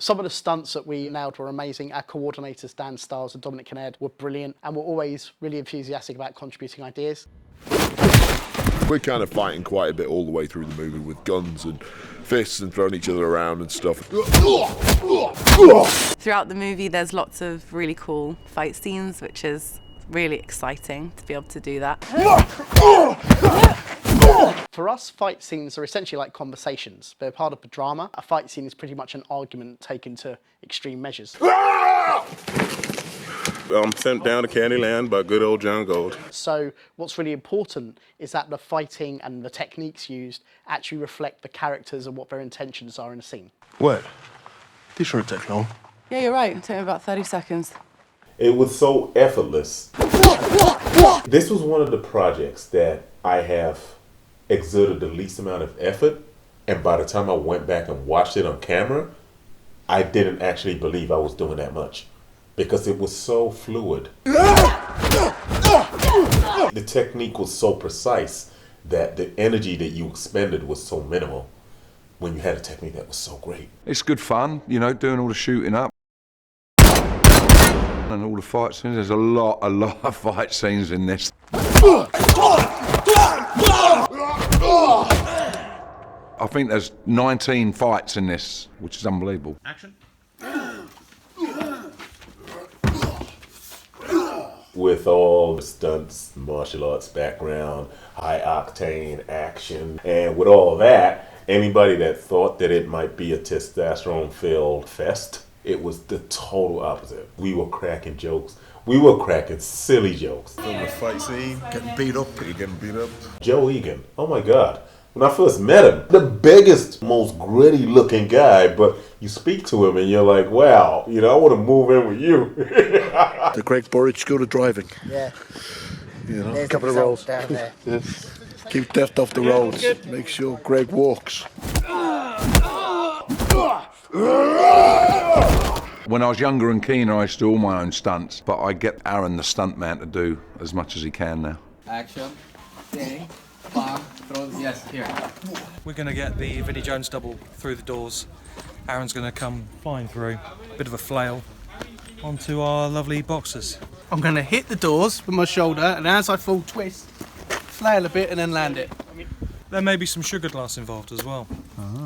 Some of the stunts that we nailed were amazing. Our coordinators, Dan Stiles and Dominic Kinnaird, were brilliant and were always really enthusiastic about contributing ideas. We're kind of fighting quite a bit all the way through the movie with guns and fists and throwing each other around and stuff. Throughout the movie there's lots of really cool fight scenes, which is really exciting to be able to do that. For us, fight scenes are essentially like conversations. They're part of the drama. A fight scene is pretty much an argument taken to extreme measures. I'm sent down to Candyland by good old John Gold. So what's really important is that the fighting and the techniques used actually reflect the characters and what their intentions are in a scene. What? This shouldn't take long. Yeah, you're right. It took me about 30 seconds. It was so effortless. This was one of the projects that I have exerted the least amount of effort, and by the time I went back and watched it on camera, I didn't actually believe I was doing that much because it was so fluid. The technique was so precise that the energy that you expended was so minimal when you had a technique that was so great. It's good fun, you know, doing all the shooting up and all the fight scenes. There's a lot of fight scenes in this. I think there's 19 fights in this, which is unbelievable. Action. With all the stunts, martial arts background, high octane action, and with all that, anybody that thought that it might be a testosterone-filled fest, it was the total opposite. We were cracking jokes. We were cracking silly jokes. From the fight scene, getting beat up. You're getting beat up. Joe Egan, oh my God. When I first met him, the biggest, most gritty looking guy, but you speak to him and you're like, wow, you know, I want to move in with you. The Greg Burridge School of Driving. Yeah. You know, There's a couple of the rolls. result down there. Yes. Keep death off the roads. Make sure Greg walks. When I was younger and keener, I used to do all my own stunts, but I get Aaron, the stunt man, to do as much as he can now. Action. Ding. Bang. Throws. Yes, here. We're going to get the Vinnie Jones double through the doors. Aaron's going to come flying through, bit of a flail, onto our lovely boxes. I'm going to hit the doors with my shoulder, and as I fall, twist, flail a bit, and then land it. There may be some sugar glass involved as well,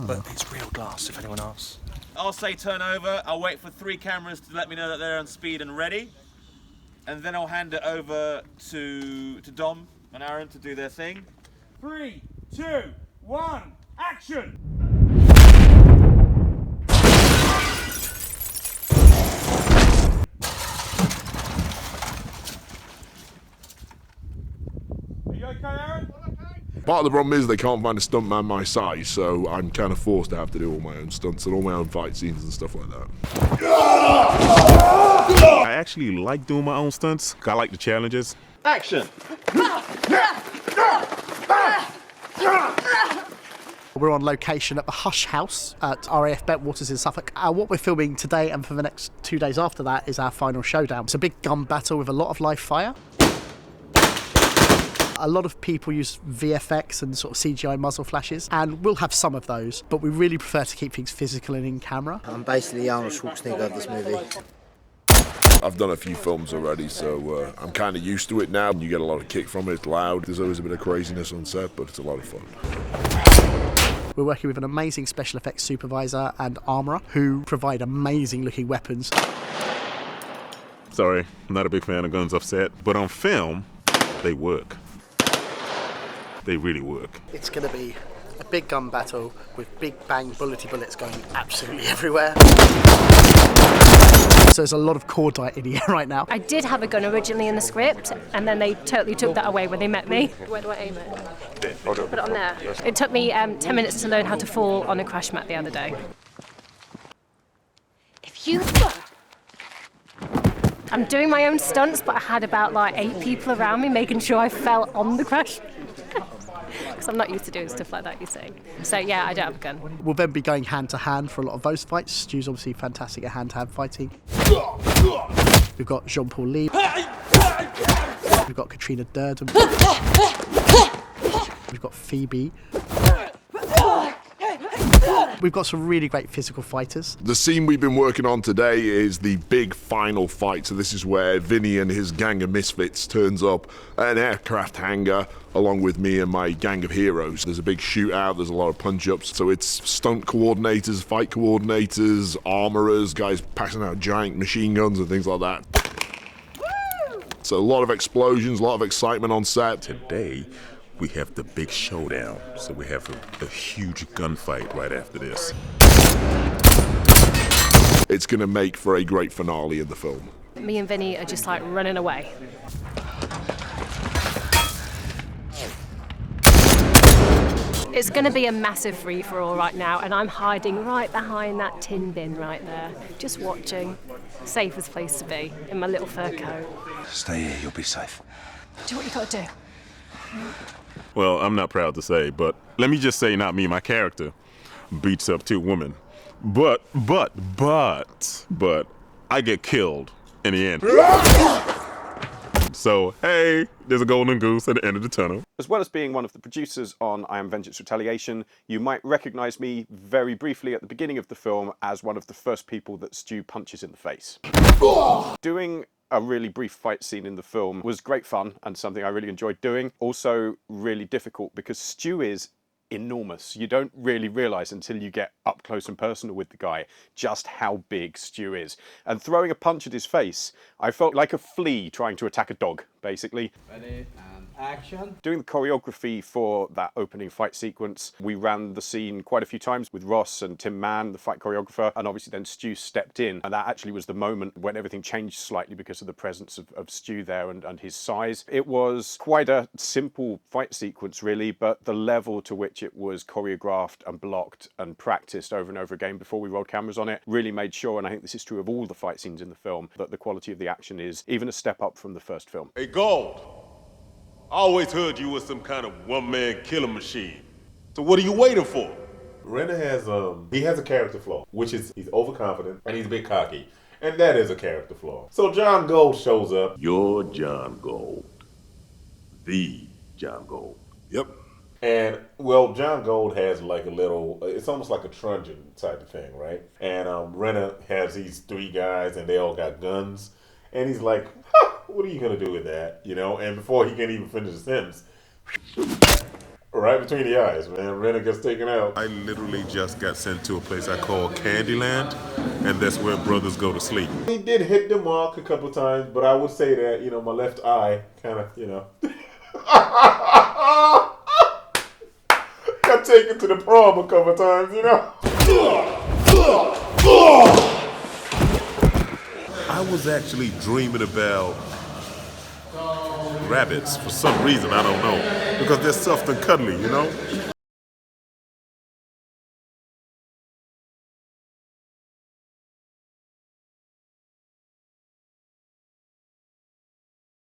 but it's real glass if anyone asks. I'll say turn over. I'll wait for 3 cameras to let me know that they're on speed and ready. And then I'll hand it over to Dom and Aaron to do their thing. 3, 2, 1, action! Are you okay, Aaron? Part of the problem is they can't find a stuntman my size, so I'm kind of forced to have to do all my own stunts and all my own fight scenes and stuff like that. I actually like doing my own stunts. I like the challenges. Action! We're on location at the Hush House at RAF Bentwaters in Suffolk. What we're filming today and for the next 2 days after that is our final showdown. It's a big gun battle with a lot of live fire. A lot of people use VFX and sort of CGI muzzle flashes, and we'll have some of those, but we really prefer to keep things physical and in camera. I'm basically Arnold Schwarzenegger of this movie. I've done a few films already, so I'm kind of used to it now. You get a lot of kick from it, it's loud. There's always a bit of craziness on set, but it's a lot of fun. We're working with an amazing special effects supervisor and armourer who provide amazing looking weapons. Sorry, I'm not a big fan of guns off set, but on film, they work. They really work. It's going to be a big gun battle with big bang bullety bullets going absolutely everywhere. So there's a lot of cordite in the air right now. I did have a gun originally in the script, and then they totally took that away when they met me. Where do I aim it? Put it on there. It took me 10 minutes to learn how to fall on a crash mat the other day. If you... I'm doing my own stunts, but I had about like 8 people around me making sure I fell on the crash. Because I'm not used to doing stuff like that, you see. So yeah, I don't have a gun. We'll then be going hand to hand for a lot of those fights. Stu's obviously fantastic at hand-to-hand fighting. We've got Jean-Paul Lee. We've got Katrina Durden. We've got Phoebe. We've got some really great physical fighters. The scene we've been working on today is the big final fight. So this is where Vinnie and his gang of misfits turns up at an aircraft hangar along with me and my gang of heroes. There's a big shootout, there's a lot of punch-ups. So it's stunt coordinators, fight coordinators, armorers, guys passing out giant machine guns and things like that. So a lot of explosions, a lot of excitement on set. Today, we have the big showdown. So we have a huge gunfight right after this. It's going to make for a great finale of the film. Me and Vinnie are just like running away. It's going to be a massive free-for-all right now, and I'm hiding right behind that tin bin right there, just watching. Safest place to be, in my little fur coat. Stay here, you'll be safe. Do what you got to do. Well, I'm not proud to say, but let me just say, not me, my character beats up 2 women. But, I get killed in the end. So, hey, there's a golden goose at the end of the tunnel. As well as being one of the producers on I Am Vengeance Retaliation, you might recognise me very briefly at the beginning of the film as one of the first people that Stu punches in the face. Doing a really brief fight scene in the film was great fun and something I really enjoyed doing. Also really difficult because Stu is enormous. You don't really realise until you get up close and personal with the guy just how big Stu is. And throwing a punch at his face, I felt like a flea trying to attack a dog, basically. Ready, and action. Doing the choreography for that opening fight sequence, we ran the scene quite a few times with Ross and Tim Mann, the fight choreographer, and obviously then Stu stepped in. And that actually was the moment when everything changed slightly because of the presence of Stu there and his size. It was quite a simple fight sequence, really, but the level to which it was choreographed and blocked and practiced over and over again before we rolled cameras on it really made sure, and I think this is true of all the fight scenes in the film, that the quality of the action is even a step up from the first film. Hey, Gold, I always heard you was some kind of one-man killer machine. So what are you waiting for? Renner has a character flaw, which is he's overconfident and he's a bit cocky. And that is a character flaw. So John Gold shows up. You're John Gold. The John Gold. Yep. And, well, John Gold has like a little, it's almost like a truncheon type of thing, right? And Renner has these 3 guys and they all got guns. And he's like, what are you going to do with that? You know, and before he can even finish the sentence, right between the eyes, man, Renner gets taken out. I literally just got sent to a place I call Candyland, and that's where brothers go to sleep. He did hit the mark a couple times, but I would say that, you know, my left eye kind of, you know. Got taken to the prom a couple times, you know. I was actually dreaming about rabbits for some reason, I don't know, because they're soft and cuddly, you know.